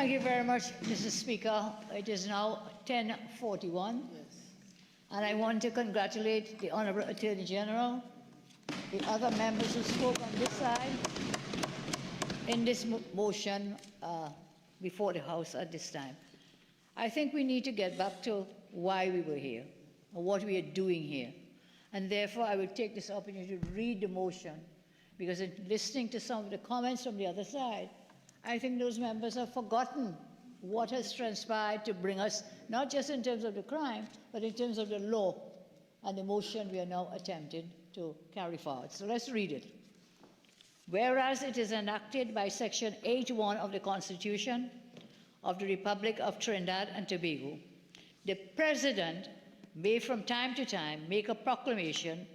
Thank you very much, Mr. Speaker. It is now 10:41, and I want to congratulate the Honourable Attorney General, the other members who spoke on this side in this motion before the House at this time. I think we need to get back to why we were here, or what we are doing here. And therefore, I will take this opportunity to read the motion, because in listening to some of the comments from the other side, I think those members have forgotten what has transpired to bring us, not just in terms of the crime, but in terms of the law and the motion we are now attempting to carry forward. So let's read it. Whereas it is enacted by Section 8(1) of the Constitution of the Republic of Trinidad and Tobago, the President may from time to time make a proclamation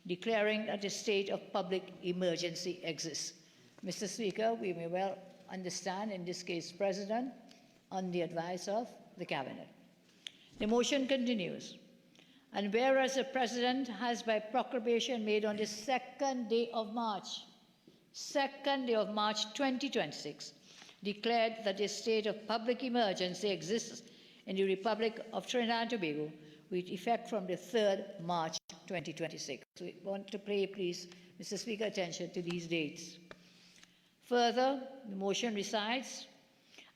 declaring that a state of public emergency exists. Mr. Speaker, we may well understand, in this case, President, on the advice of the Cabinet. The motion continues. And whereas the President has by proclamation made on the 2nd day of March 2026, declared that a state of public emergency exists in the Republic of Trinidad and Tobago with effect from the 3rd March 2026. We want to pay, please, Mr. Speaker, attention to these dates. Further, the motion recites,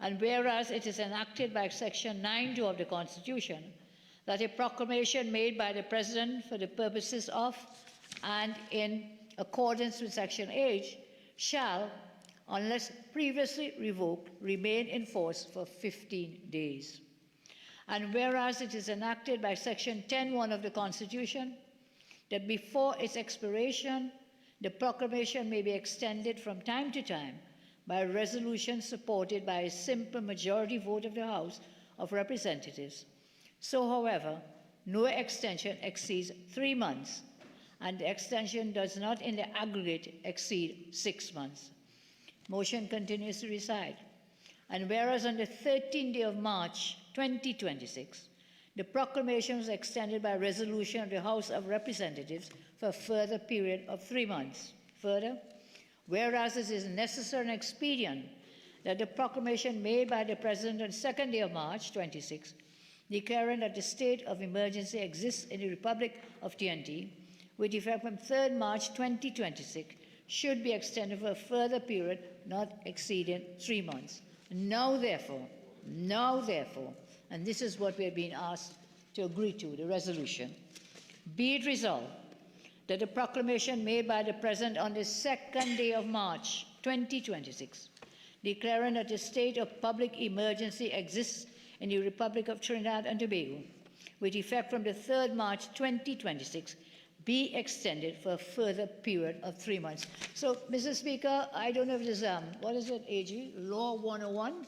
and whereas it is enacted by Section 9(2) of the Constitution that a proclamation made by the President for the purposes of and in accordance with Section 8 shall, unless previously revoked, remain in force for 15 days. And whereas it is enacted by Section 10(1) of the Constitution that before its expiration, the proclamation may be extended from time to time by a resolution supported by a simple majority vote of the House of Representatives. So, however, no extension exceeds 3 months, and the extension does not in the aggregate exceed 6 months. Motion continues to recite. And whereas on the 13th day of March 2026, the proclamation was extended by resolution of the House of Representatives for a further period of 3 months. Further, whereas it is necessary and expedient that the proclamation made by the President on the 2nd day of March 26, declaring that the state of emergency exists in the Republic of TNT, with effect from 3rd March 2026, should be extended for a further period not exceeding 3 months. Now therefore, and this is what we have been asked to agree to, the resolution, be it resolved that the proclamation made by the President on the 2nd day of March 2026, declaring that a state of public emergency exists in the Republic of Trinidad and Tobago, with effect from the 3rd March 2026, be extended for a further period of 3 months. So, Mr. Speaker, I don't know if it is, what is it, AG? Law 101?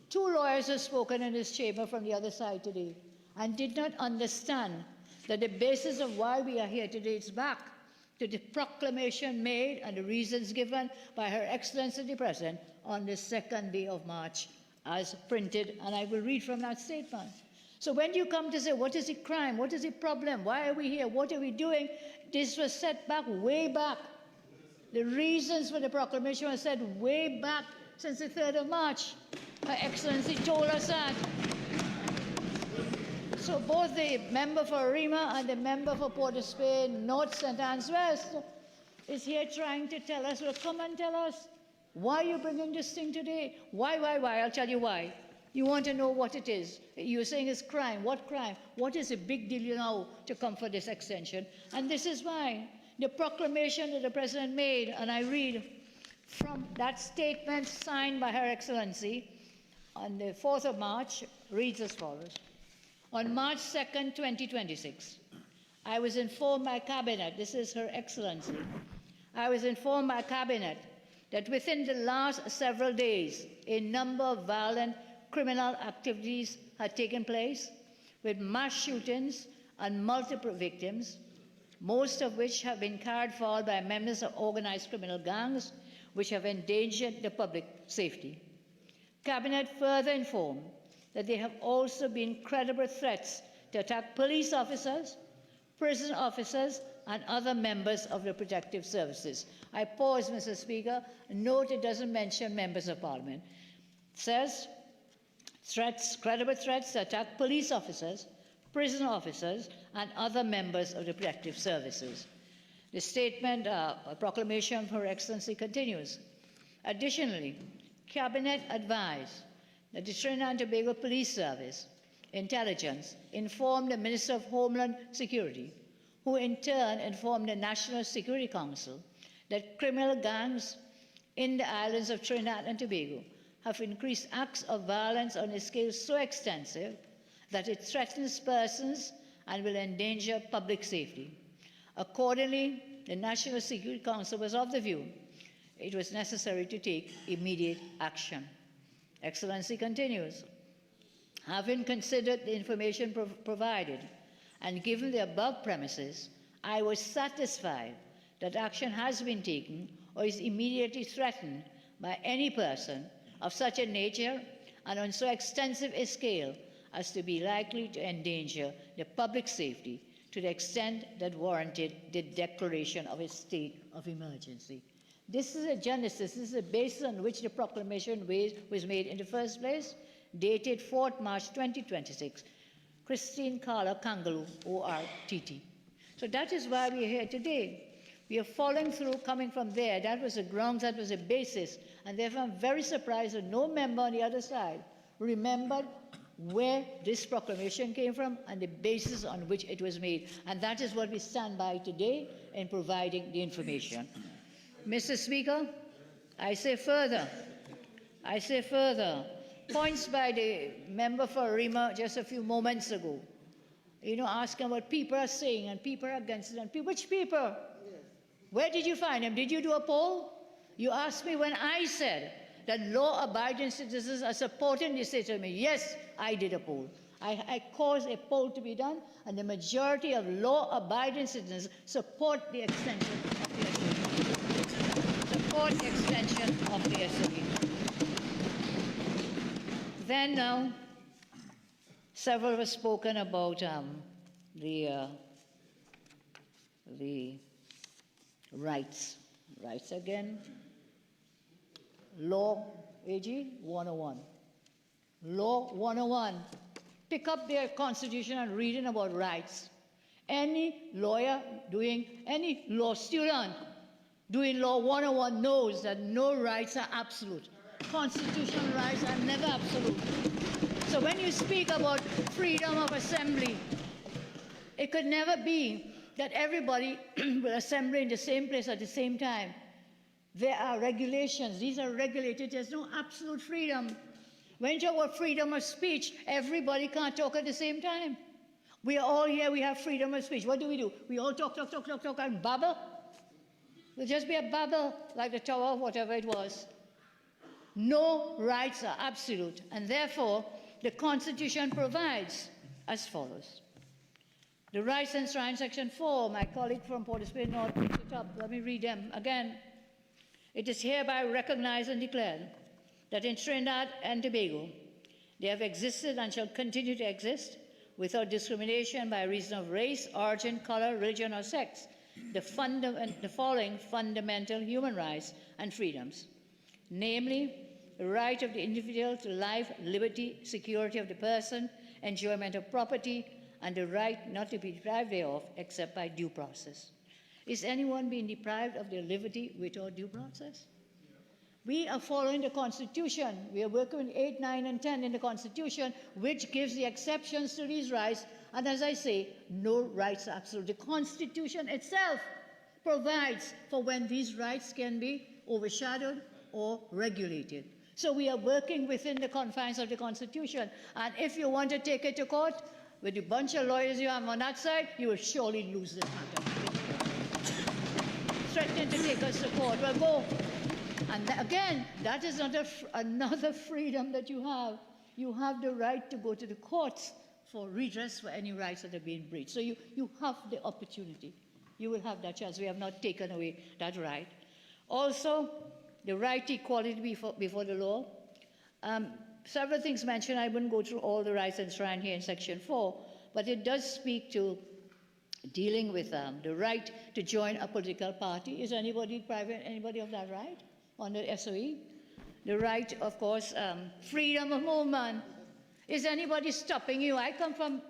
2 lawyers have spoken in this chamber from the other side today and did not understand that the basis of why we are here today is back to the proclamation made and the reasons given by Her Excellency the President on the 2nd day of March as printed, and I will read from that statement. So when you come to say, what is the crime, what is the problem, why are we here, what are we doing, this was set back way back. The reasons for the proclamation were set way back since the 3rd of March. Her Excellency told us that. So both the member for Arima and the member for Port of Spain, North St. Anne's West, is here trying to tell us, well, come and tell us, why are you bringing this thing today? Why? I'll tell you why. You want to know what it is. You're saying it's crime. What crime? What is the big deal now to come for this extension? And this is why. The proclamation that the President made, and I read from that statement signed by Her Excellency on the 4th of March, reads as follows. On March 2nd, 2026, I was informed by Cabinet, this is Her Excellency, I was informed by Cabinet that within the last several days, a number of violent criminal activities had taken place, with mass shootings and multiple victims, most of which have been carried forward by members of organized criminal gangs, which have endangered the public safety. Cabinet further informed that there have also been credible threats to attack police officers, prison officers, and other members of the protective services. I pause, Mr. Speaker. Note it doesn't mention members of Parliament. It says, threats, credible threats to attack police officers, prison officers, and other members of the protective services. The statement, a proclamation for Her Excellency continues. Additionally, Cabinet advised that the Trinidad and Tobago Police Service Intelligence informed the Minister of Homeland Security, who in turn informed the National Security Council, that criminal gangs in the islands of Trinidad and Tobago have increased acts of violence on a scale so extensive that it threatens persons and will endanger public safety. Accordingly, the National Security Council was of the view it was necessary to take immediate action. Excellency continues, having considered the information provided and given the above premises, I was satisfied that action has been taken or is immediately threatened by any person of such a nature and on so extensive a scale as to be likely to endanger the public safety to the extent that warranted the declaration of a state of emergency. This is a genesis, this is the basis on which the proclamation was made in the first place, dated 4th March 2026. Christine Carla Kangaloo, ORTT. So that is why we are here today. We are following through, coming from there. That was the grounds, that was the basis. And therefore, I'm very surprised that no member on the other side remembered where this proclamation came from and the basis on which it was made. And that is what we stand by today in providing the information. Mr. Speaker, I say further, points by the member for Rima just a few moments ago, asking what people are saying and people are against it. And which people? Where did you find them? Did you do a poll? You asked me when I said that law-abiding citizens are supporting this. They told me, yes, I did a poll. I caused a poll to be done, and the majority of law-abiding citizens support the extension of the SOE. Support the extension of the SOE. Then now, several have spoken about the rights. Rights again. Law, AG 101. Law 101. Pick up their constitution and reading about rights. Any lawyer any law student doing Law 101 knows that no rights are absolute. Constitutional rights are never absolute. So when you speak about freedom of assembly, it could never be that everybody will assemble in the same place at the same time. There are regulations. These are regulated. There's no absolute freedom. When you talk about freedom of speech, everybody can't talk at the same time. We are all here. We have freedom of speech. What do? We all talk, and babble. It'll just be a babble, like the Tower of whatever it was. No rights are absolute, and therefore the Constitution provides as follows. The rights enshrined, Section 4, my colleague from Port of Spain North picked it up. Let me read them again. It is hereby recognized and declared that in Trinidad and Tobago they have existed and shall continue to exist without discrimination by reason of race, origin, color, religion, or sex, the following fundamental human rights and freedoms, namely the right of the individual to life, liberty, security of the person, enjoyment of property, and the right not to be deprived thereof except by due process. Is anyone being deprived of their liberty without due process? We are following the Constitution. We are working with 8, 9, and 10 in the Constitution, which gives the exceptions to these rights. And as I say, no rights are absolute. The Constitution itself provides for when these rights can be overshadowed or regulated. So we are working within the confines of the Constitution. And if you want to take it to court, with the bunch of lawyers you have on that side, you will surely lose this matter. Threatening to take us to court, well, go. And again, that is another freedom that you have. You have the right to go to the courts for redress for any rights that have been breached. So you have the opportunity. You will have that chance. We have not taken away that right. Also, the right to equality before the law. Several things mentioned. I wouldn't go through all the rights enshrined here in Section 4, but it does speak to dealing with the right to join a political party. Is anybody private? Anybody of that right on the SOE? The right, of course, freedom of movement. Is anybody stopping you? I come from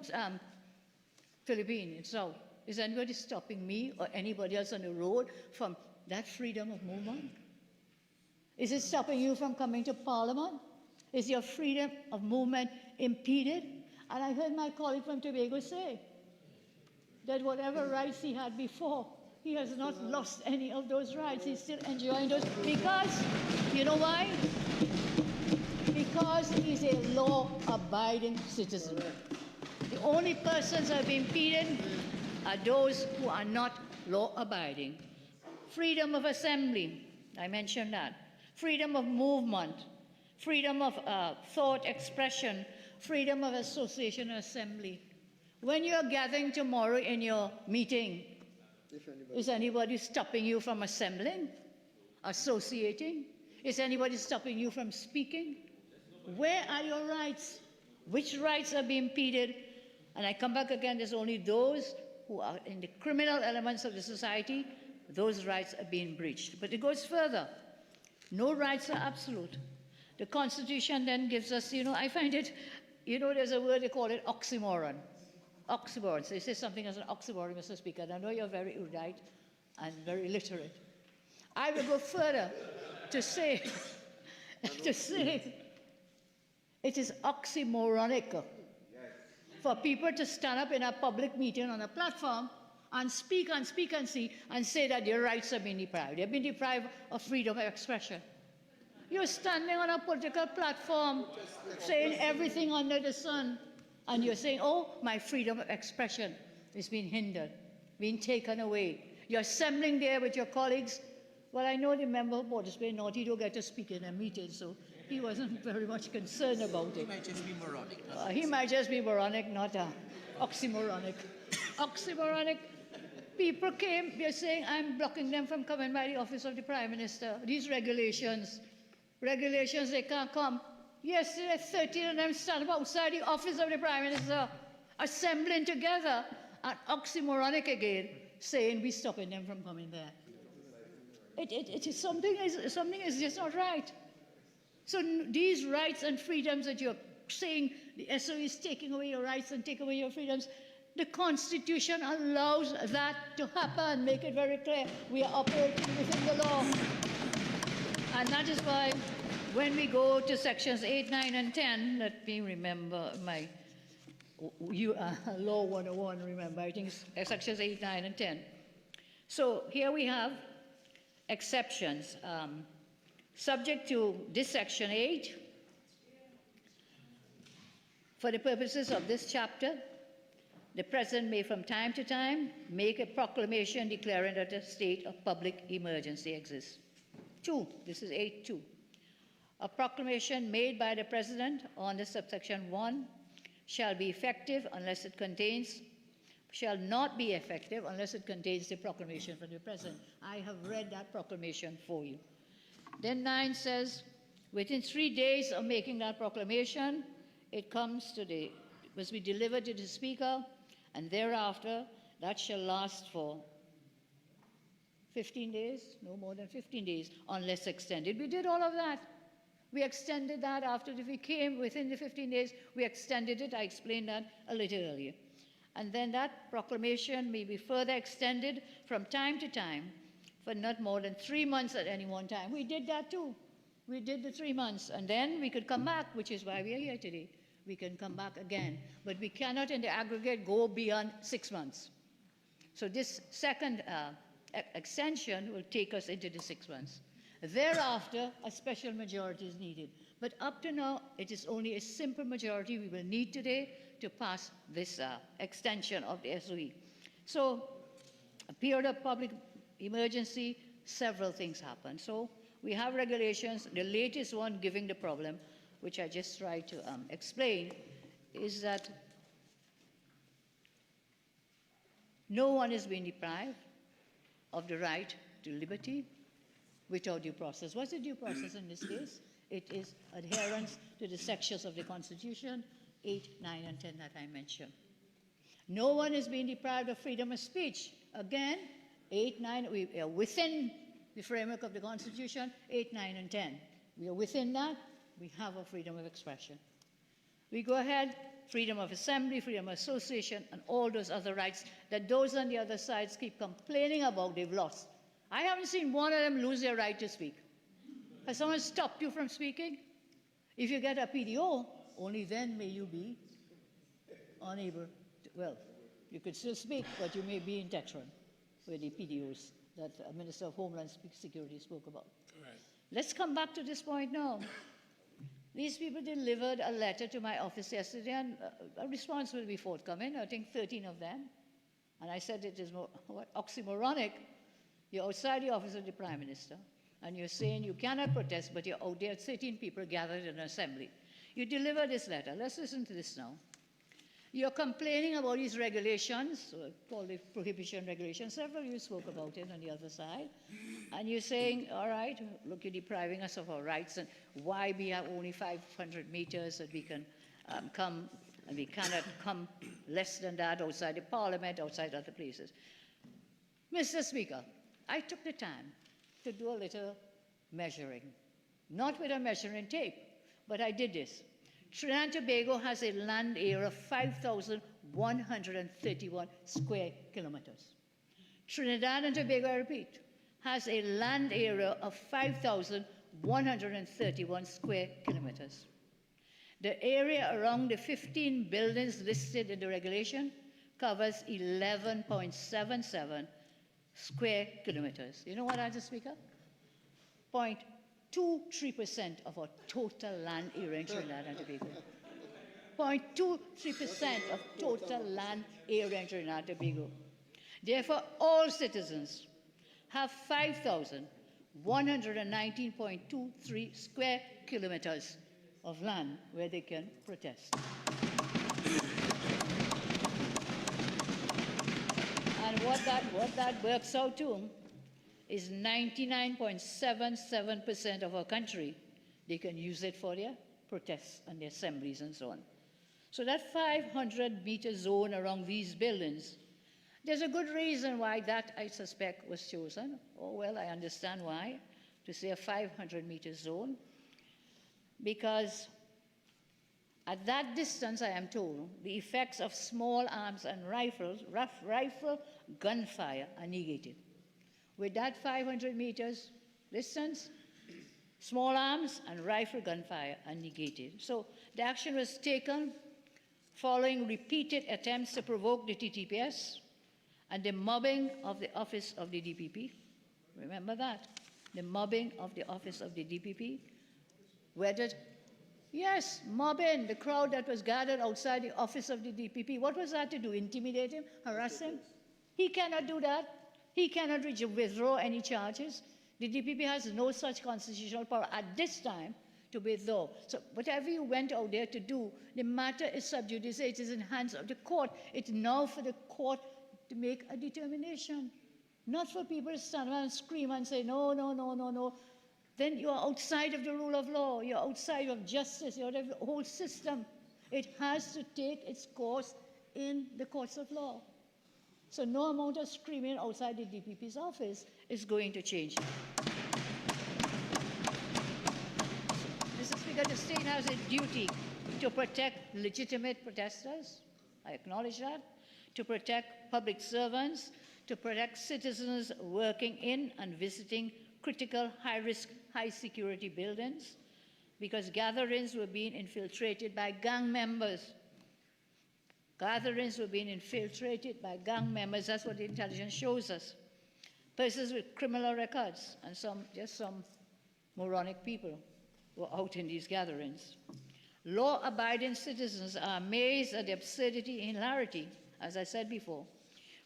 Philippines, so is anybody stopping me or anybody else on the road from that freedom of movement? Is it stopping you from coming to Parliament? Is your freedom of movement impeded? And I heard my colleague from Tobago say that whatever rights he had before, he has not lost any of those rights. He's still enjoying those because, you know why? Because he's a law-abiding citizen. The only persons who have been impeded are those who are not law-abiding. Freedom of assembly, I mentioned that. Freedom of movement, freedom of thought expression, freedom of association or assembly. When you're gathering tomorrow in your meeting, is anybody stopping you from assembling, associating? Is anybody stopping you from speaking? Where are your rights? Which rights are being impeded? And I come back again, there's only those who are in the criminal elements of the society, those rights are being breached. But it goes further. No rights are absolute. The Constitution then gives us, I find it, there's a word they call it oxymoron. Oxymoron. So they say something as an oxymoron, Mr. Speaker, and I know you're very erudite and very literate. I will go further to say, it is oxymoronic for people to stand up in a public meeting on a platform and speak and speak and see and say that their rights have been deprived. They've been deprived of freedom of expression. You're standing on a political platform saying everything under the sun, and you're saying, oh, my freedom of expression is being hindered, being taken away. You're assembling there with your colleagues. Well, I know the member of Port of Spain North, he don't get to speak in a meeting, so he wasn't very much concerned about it. He might just be moronic. He might just be moronic, not oxymoronic. Oxymoronic. People came, they're saying, I'm blocking them from coming by the office of the Prime Minister. These regulations, they can't come. Yesterday, 13 of them stand up outside the office of the Prime Minister, assembling together, and oxymoronic again, saying we're stopping them from coming there. It is something is just not right. So these rights and freedoms that you're saying the SOE is taking away your rights and take away your freedoms, the Constitution allows that to happen. Make it very clear. We are operating within the law. And that is why when we go to sections 8, 9, and 10, let me remember my Law 101, remember, I think it's sections 8, 9, and 10. So here we have exceptions. Subject to this section 8, for the purposes of this chapter, the President may from time to time make a proclamation declaring that a state of public emergency exists. 2, this is 8.2. A proclamation made by the President on the subsection 1 shall be effective unless it contains, shall not be effective unless it contains the proclamation from the President. I have read that proclamation for you. Then 9 says, within 3 days of making that proclamation, it must be delivered to the Speaker, and thereafter that shall last for 15 days, no more than 15 days, unless extended. We did all of that. We extended that after we came within the 15 days. We extended it. I explained that a little earlier. And then that proclamation may be further extended from time to time for not more than 3 months at any one time. We did that too. We did the 3 months. And then we could come back, which is why we are here today. We can come back again. But we cannot in the aggregate go beyond 6 months. So this second extension will take us into the 6 months. Thereafter, a special majority is needed. But up to now, it is only a simple majority we will need today to pass this extension of the SOE. So, a period of public emergency, several things happen. So, we have regulations. The latest one giving the problem, which I just tried to explain, is that no one is being deprived of the right to liberty without due process. What's the due process in this case? It is adherence to the sections of the Constitution, 8, 9, and 10 that I mentioned. No one is being deprived of freedom of speech. Again, 8, 9, we are within the framework of the Constitution, 8, 9, and 10. We are within that, we have a freedom of expression. We go ahead, freedom of assembly, freedom of association, and all those other rights that those on the other sides keep complaining about they've lost. I haven't seen one of them lose their right to speak. Has someone stopped you from speaking? If you get a PDO, only then may you be unable to, well, you could still speak, but you may be in Textron with the PDOs that Minister of Homeland Security spoke about. Right. Let's come back to this point now. These people delivered a letter to my office yesterday, and a response will be forthcoming, I think 13 of them. And I said it is oxymoronic. You're outside the office of the Prime Minister, and you're saying you cannot protest, but you're out there, 13 people gathered in an assembly. You deliver this letter. Let's listen to this now. You're complaining about these regulations, called the prohibition regulations. Several of you spoke about it on the other side. And you're saying, all right, look, you're depriving us of our rights, and why we have only 500 meters that we can come, and we cannot come less than that outside the Parliament, outside other places. Mr. Speaker, I took the time to do a little measuring, not with a measuring tape, but I did this. Trinidad and Tobago has a land area of 5,131 square kilometers. Trinidad and Tobago, I repeat, has a land area of 5,131 square kilometers. The area around the 15 buildings listed in the regulation covers 11.77 square kilometers. You know what, Mr. Speaker? 0.23% of our total land area in Trinidad and Tobago. 0.23% of total land area in Trinidad and Tobago. Therefore, all citizens have 5,119.23 square kilometers of land where they can protest. And what that works out to is 99.77% of our country. They can use it for their protests and their assemblies and so on. So that 500-meter zone around these buildings, there's a good reason why that, I suspect, was chosen. Oh, well, I understand why, to say a 500-meter zone. Because at that distance, I am told, the effects of small arms and rifle gunfire are negated. With that 500 meters distance, small arms and rifle gunfire are negated. So the action was taken following repeated attempts to provoke the TTPS and the mobbing of the office of the DPP. Remember that? The mobbing of the office of the DPP. Yes, mobbing, the crowd that was gathered outside the office of the DPP. What was that to do? Intimidate him? Harass him? He cannot do that. He cannot withdraw any charges. The DPP has no such constitutional power at this time to withdraw. So whatever you went out there to do, the matter is sub judice. It is in the hands of the court. It's now for the court to make a determination, not for people to stand around and scream and say, no, no, no, no, no. Then you're outside of the rule of law. You're outside of justice. You're out of the whole system. It has to take its course in the courts of law. So no amount of screaming outside the DPP's office is going to change. Mr. Speaker, the state has a duty to protect legitimate protesters. I acknowledge that. To protect public servants, to protect citizens working in and visiting critical, high-risk, high-security buildings, because gatherings were being infiltrated by gang members. Gatherings were being infiltrated by gang members. That's what the intelligence shows us. Persons with criminal records and just some moronic people were out in these gatherings. Law-abiding citizens are amazed at the absurdity and hilarity, as I said before,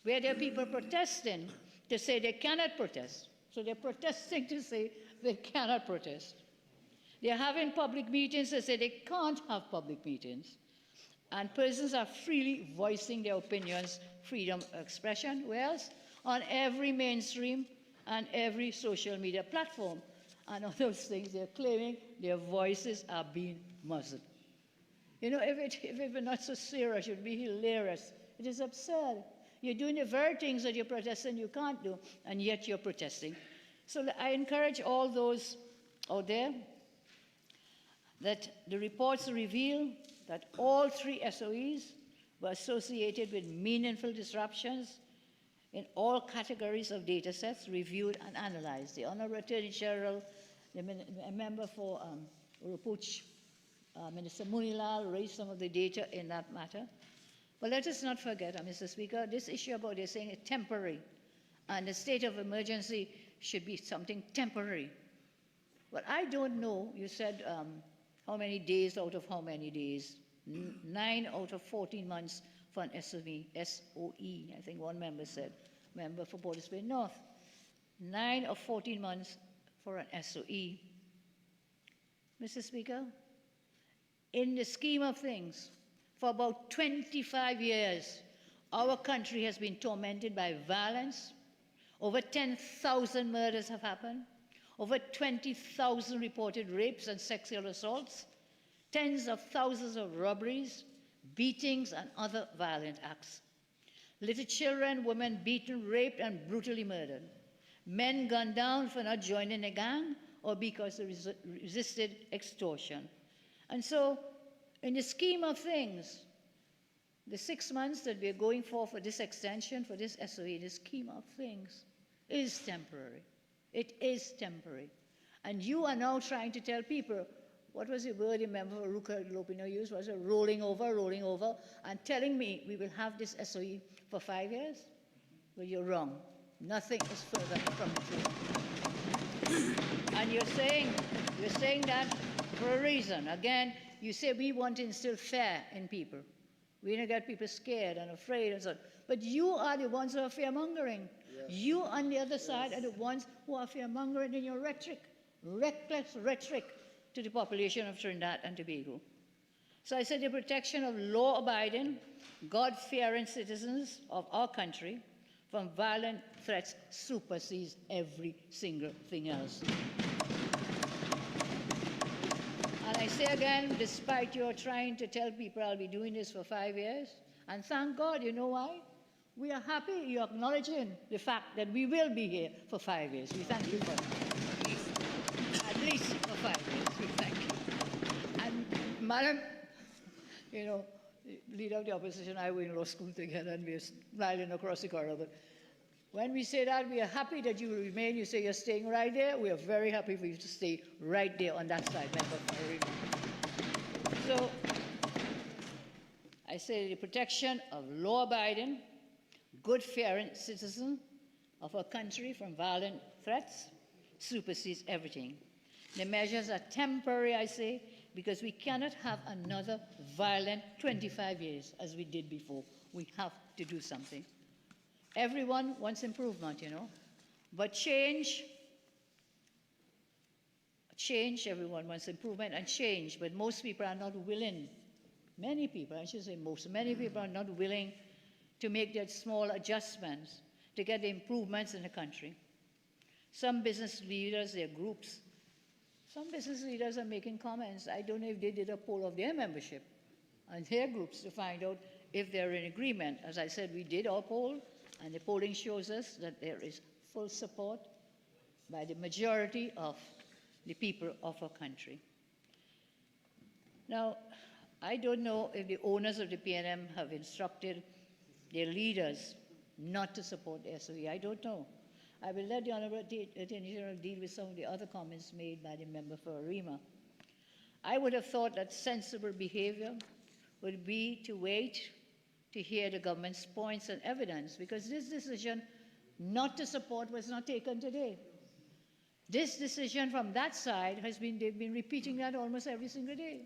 where there are people protesting to say they cannot protest. So they're protesting to say they cannot protest. They're having public meetings to say they can't have public meetings. And persons are freely voicing their opinions, freedom of expression, where else? On every mainstream and every social media platform. And on those things, they're claiming their voices are being muzzled. You know, if it were not so serious, it would be hilarious. It is absurd. You're doing the very things that you're protesting you can't do, and yet you're protesting. So I encourage all those out there that the reports reveal that all 3 SOEs were associated with meaningful disruptions in all categories of data sets reviewed and analyzed. The Honorable Attorney General, the member for Urupuch, Minister Munilal raised some of the data in that matter. But let us not forget, Mr. Speaker, this issue about they're saying it's temporary, and the state of emergency should be something temporary. But I don't know, you said how many days out of how many days? 9 out of 14 months for an SOE, I think one member said, member for Port of Spain North. 9 of 14 months for an SOE. Mr. Speaker, in the scheme of things, for about 25 years, our country has been tormented by violence. Over 10,000 murders have happened. Over 20,000 reported rapes and sexual assaults. Tens of thousands of robberies, beatings, and other violent acts. Little children, women beaten, raped, and brutally murdered. Men gunned down for not joining a gang or because they resisted extortion. And so, in the scheme of things, the 6 months that we're going for this extension, for this SOE, the scheme of things is temporary. It is temporary. And you are now trying to tell people, what was the word the member for Ruka Lopino used? Was it rolling over, and telling me we will have this SOE for 5 years? Well, you're wrong. Nothing is further from the truth. And you're saying that for a reason. Again, you say we want to instill fear in people. We don't get people scared and afraid and so on. But you are the ones who are fear-mongering. Yes. You on the other side are the ones who are fear-mongering in your rhetoric, reckless rhetoric to the population of Trinidad and Tobago. So I said the protection of law-abiding, God-fearing citizens of our country from violent threats supersedes every single thing else. And I say again, despite your trying to tell people I'll be doing this for 5 years, and thank God, you know why? We are happy you're acknowledging the fact that we will be here for 5 years. We thank you for that. At least for 5 years, we thank you. And Madam, you know, leader of the opposition and I were in law school together and we were smiling across the corridor. But when we say that, we are happy that you will remain. You say you're staying right there. We are very happy for you to stay right there on that side, Member. So I say the protection of law-abiding, good-fearing citizens of our country from violent threats supersedes everything. The measures are temporary, I say, because we cannot have another violent 25 years as we did before. We have to do something. Everyone wants improvement, you know, but change, everyone wants improvement and change, but most people are not willing. Many people, I should say most, many people are not willing to make that small adjustments to get the improvements in the country. Some business leaders, their groups, some business leaders are making comments. I don't know if they did a poll of their membership and their groups to find out if they're in agreement. As I said, we did our poll, and the polling shows us that there is full support by the majority of the people of our country. Now, I don't know if the owners of the PNM have instructed their leaders not to support the SOE. I don't know. I will let the Honourable Attorney General deal with some of the other comments made by the member for Arima. I would have thought that sensible behavior would be to wait to hear the government's points and evidence, because this decision not to support was not taken today. This decision from that side they've been repeating that almost every single day.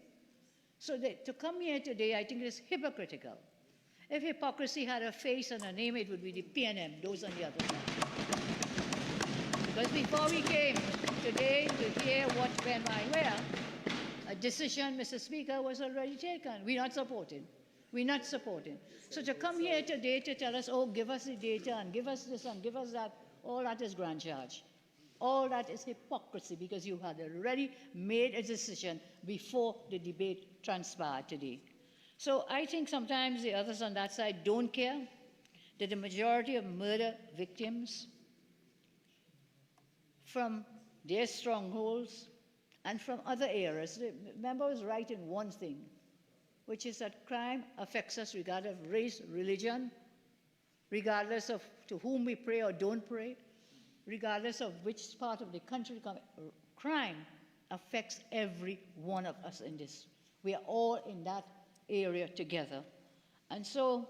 So to come here today, I think it is hypocritical. If hypocrisy had a face and a name, it would be the PNM, those on the other side. Because before we came today to hear what went by where, a decision, Mr. Speaker, was already taken. We're not supporting. We're not supporting. So to come here today to tell us, oh, give us the data and give us this and give us that, all that is grand charge. All that is hypocrisy, because you had already made a decision before the debate transpired today. So I think sometimes the others on that side don't care that the majority of murder victims from their strongholds and from other areas. The member was right in one thing. which is that crime affects us regardless of race, religion, regardless of to whom we pray or don't pray, regardless of which part of the country we come. Crime affects every one of us in this. We are all in that area together. And so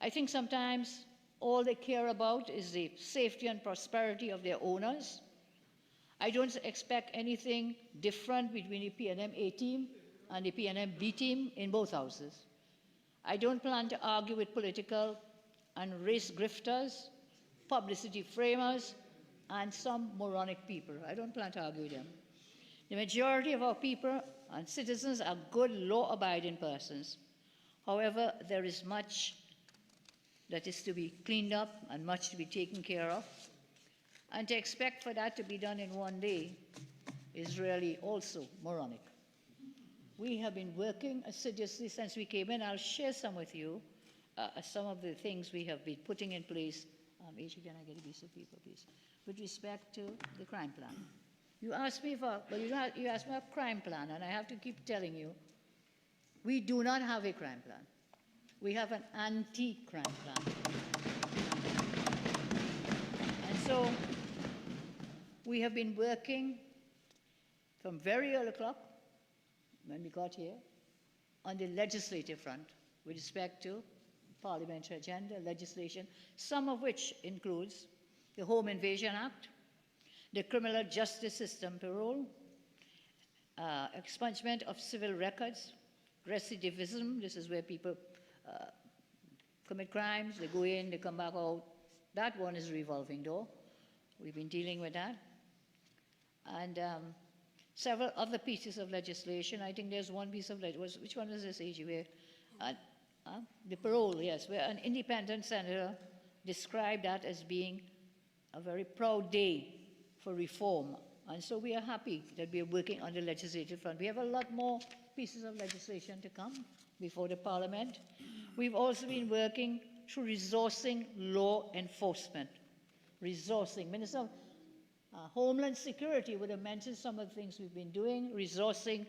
I think sometimes all they care about is the safety and prosperity of their owners. I don't expect anything different between the PNM A team and the PNM B team in both houses. I don't plan to argue with political and race grifters, publicity framers, and some moronic people. I don't plan to argue with them. The majority of our people and citizens are good, law-abiding persons. However, there is much that is to be cleaned up and much to be taken care of. And to expect for that to be done in one day is really also moronic. We have been working assiduously since we came in. I'll share some with you, some of the things we have been putting in place. Asia, can I get a piece of paper, please? With respect to the crime plan. You asked me for, well, you asked me a crime plan, and I have to keep telling you, we do not have a crime plan. We have an anti-crime plan. And so we have been working from very early o'clock when we got here on the legislative front with respect to parliamentary agenda, legislation, some of which includes the Home Invasion Act, the Criminal Justice System parole, expungement of civil records, recidivism. This is where people commit crimes, they go in, they come back out. That one is a revolving door. We've been dealing with that. And several other pieces of legislation. I think there's one piece of legislation. Which one is this, AG? The parole, yes, where an independent senator described that as being a very proud day for reform. And so we are happy that we are working on the legislative front. We have a lot more pieces of legislation to come before the Parliament. We've also been working through resourcing law enforcement. Resourcing. Minister of Homeland Security would have mentioned some of the things we've been doing, resourcing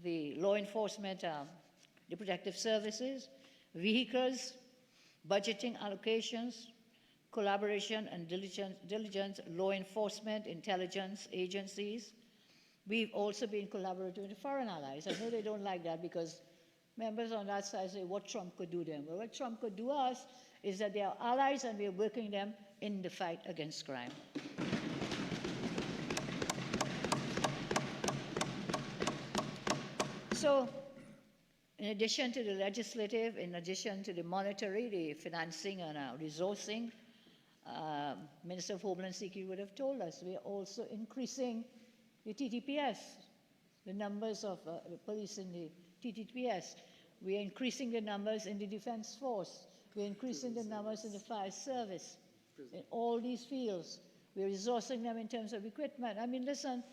the law enforcement, the protective services, vehicles, budgeting allocations, collaboration and diligence, law enforcement, intelligence agencies. We've also been collaborating with foreign allies. I know they don't like that because members on that side say what Trump could do them. Well, what Trump could do us is that they are allies and we're working them in the fight against crime. So, in addition to the legislative, in addition to the monetary, the financing and resourcing, Minister of Homeland Security would have told us we are also increasing the TTPS, the numbers of the police in the TTPS. We are increasing the numbers in the Defense Force. We are increasing the numbers in the fire service. In all these fields, we are resourcing them in terms of equipment. I mean, listen,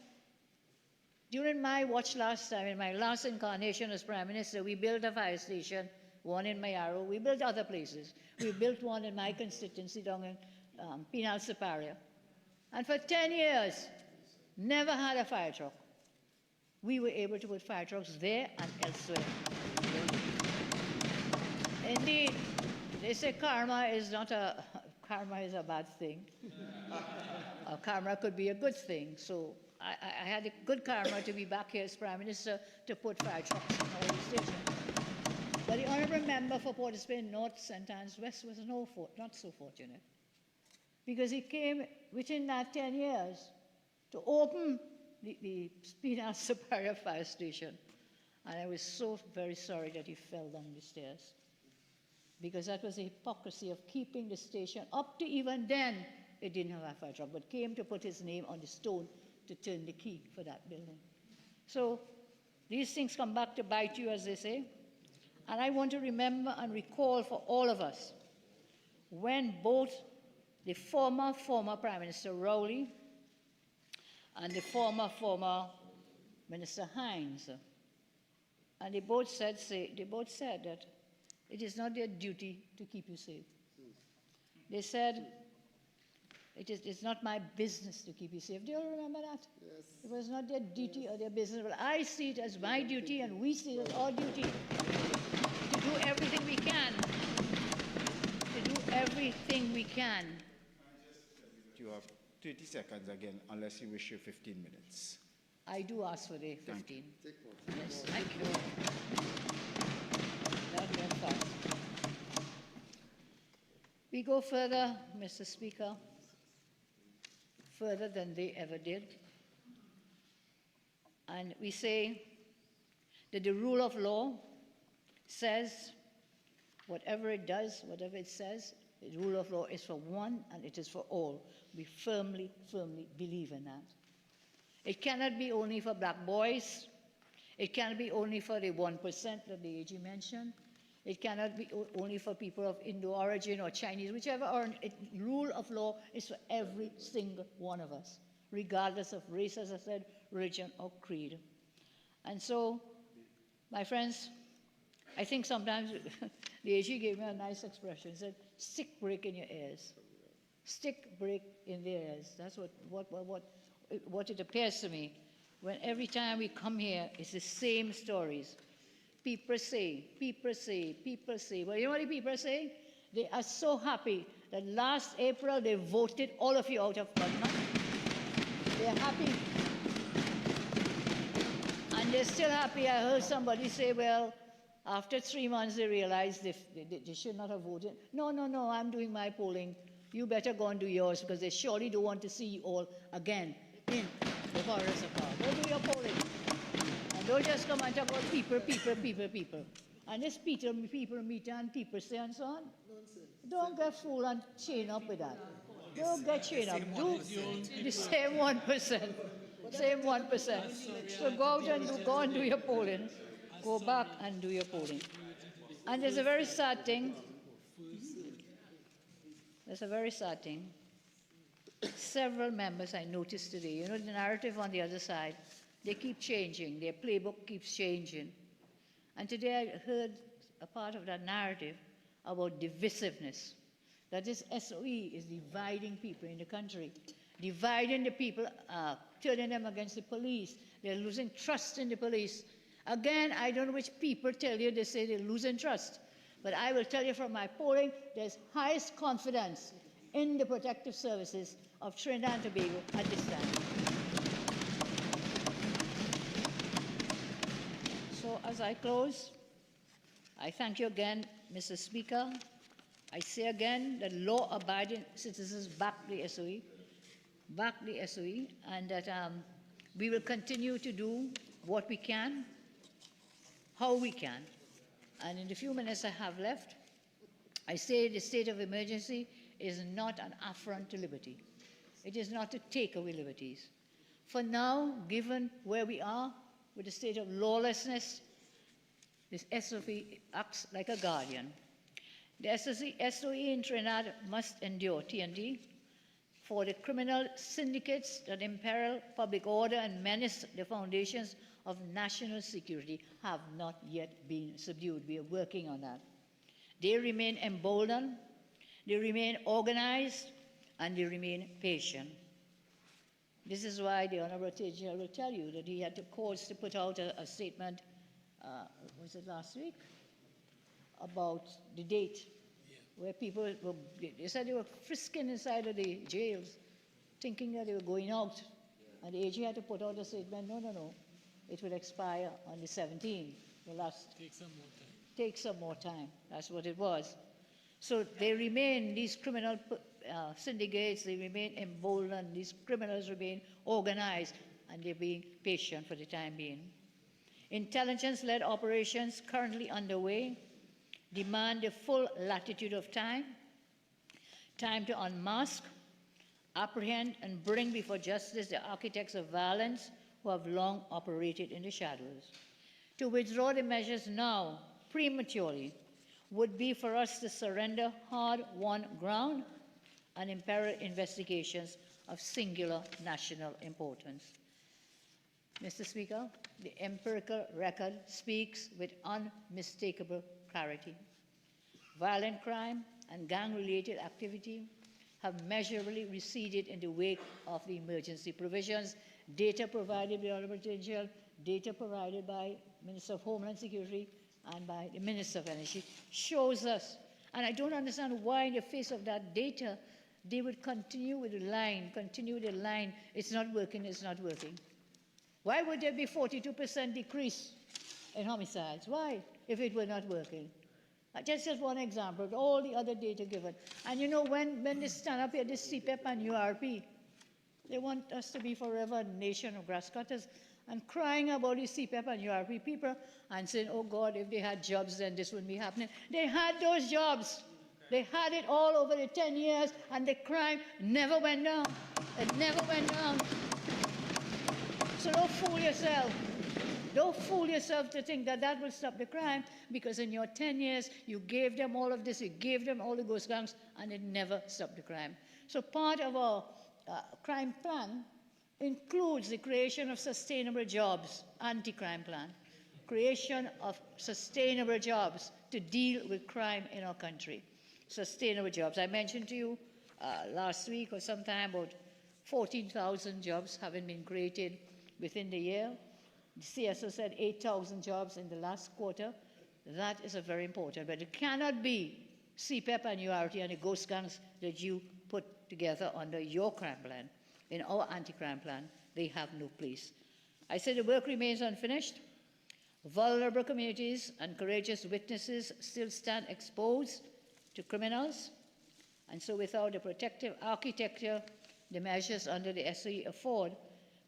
during my watch last time, in my last incarnation as Prime Minister, we built a fire station, one in Mayaro. We built other places. We built one in my constituency down in Penal Siparia. And for 10 years, never had a fire truck. We were able to put fire trucks there and elsewhere. Indeed, they say karma is a bad thing. Karma could be a good thing. So I had a good karma to be back here as Prime Minister to put fire trucks in all the stations. But the honourable member for Port of Spain North, St. Anne's West was not so fortunate. Because he came within that 10 years to open the Penal Siparia fire station. And I was so very sorry that he fell down the stairs. Because that was the hypocrisy of keeping the station. Up to even then, it didn't have a fire truck, but came to put his name on the stone to turn the key for that building. So these things come back to bite you, as they say. And I want to remember and recall for all of us when both the former Prime Minister Rowley and the former Minister Hines, and they both said that it is not their duty to keep you safe. They said, it's not my business to keep you safe. Do you all remember that? Yes. It was not their duty or their business. Well, I see it as my duty, and we see it as our duty do everything we can. To do everything we can. You have 30 seconds again, unless you wish your 15 minutes. I do ask for the 15. Yes, thank you. That went fast. We go further, Mr. Speaker, further than they ever did. And we say that the rule of law says whatever it does, whatever it says, the rule of law is for one and it is for all. We firmly, firmly believe in that. It cannot be only for black boys. It cannot be only for the 1% that the AG mentioned. It cannot be only for people of Indo origin or Chinese, whichever. Rule of law is for every single one of us, regardless of race, as I said, religion or creed. And so, my friends, I think sometimes the AG gave me a nice expression. He said, stick break in your ears. Stick break in their ears. That's what it appears to me. When every time we come here, it's the same stories. People say, people say, people say. Well, you know what the people say? They are so happy that last April they voted all of you out of government. They're happy. And they're still happy. I heard somebody say, well, after 3 months they realized they should not have voted. No, no, no, I'm doing my polling. You better go and do yours because they surely don't want to see you all again in the forest of power. Go do your polling. And don't just come and talk about people, people, people, people. And this people meter and people say and so on. Don't get fooled and chain up with that. Don't get chained up. Do the same 1%. Same 1%. So go out and go and do your polling. Go back and do your polling. And there's a very sad thing. There's a very sad thing. Several members I noticed today, you know, the narrative on the other side, they keep changing. Their playbook keeps changing. And today I heard a part of that narrative about divisiveness. That this SOE is dividing people in the country, dividing the people, turning them against the police. They're losing trust in the police. Again, I don't know which people tell you they say they're losing trust. But I will tell you from my polling, there's highest confidence in the protective services of Trinidad and Tobago at this time. So as I close, I thank you again, Mr. Speaker. I say again that law-abiding citizens back the SOE, and that we will continue to do what we can, how we can. And in the few minutes I have left, I say the state of emergency is not an affront to liberty. It is not to take away liberties. For now, given where we are with the state of lawlessness, this SOE acts like a guardian. The SOE in Trinidad must endure, TND, for the criminal syndicates that imperil public order and menace the foundations of national security have not yet been subdued. We are working on that. They remain emboldened, they remain organized, and they remain patient. This is why the Honorable Attorney General will tell you that he had to cause to put out a statement, was it last week, about the date, where people were, they said they were frisking inside of the jails, thinking that they were going out. And the AG had to put out a statement, no, no, no. It will expire on the 17th. Take some more time. Take some more time. That's what it was. So they remain, these criminal syndicates, they remain emboldened. These criminals remain organized, and they're being patient for the time being. Intelligence-led operations currently underway demand the full latitude of time to unmask, apprehend, and bring before justice the architects of violence who have long operated in the shadows. To withdraw the measures now, prematurely, would be for us to surrender hard-won ground and imperil investigations of singular national importance. Mr. Speaker, the empirical record speaks with unmistakable clarity. Violent crime and gang-related activity have measurably receded in the wake of the emergency provisions. Data provided by the Honorable Attorney General, data provided by Minister of Homeland Security, and by the Minister of Energy shows us, and I don't understand why in the face of that data, they would continue with the line, it's not working, it's not working. Why would there be 42% decrease in homicides? Why, if it were not working? Just one example of all the other data given. And you know, when they stand up here, this CPEP and URP, they want us to be forever a nation of grass cutters and crying about the CPEP and URP people and saying, oh God, if they had jobs, then this wouldn't be happening. They had those jobs. They had it all over the 10 years, and the crime never went down. It never went down. So don't fool yourself. Don't fool yourself to think that that will stop the crime, because in your 10 years, you gave them all of this, you gave them all the ghost gangs, and it never stopped the crime. So part of our crime plan includes the creation of sustainable jobs, anti-crime plan, creation of sustainable jobs to deal with crime in our country. Sustainable jobs. I mentioned to you last week or sometime about 14,000 jobs having been created within the year. The CSO said 8,000 jobs in the last quarter. That is a very important. But it cannot be CPEP and URT and the ghost gangs that you put together under your crime plan. In our anti-crime plan, they have no place. I said the work remains unfinished. Vulnerable communities and courageous witnesses still stand exposed to criminals. And so without the protective architecture the measures under the SOE afford,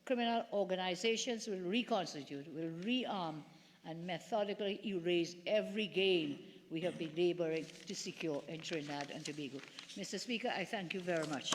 criminal organizations will reconstitute, will rearm, and methodically erase every gain we have been laboring to secure in Trinidad and Tobago. Mr. Speaker, I thank you very much.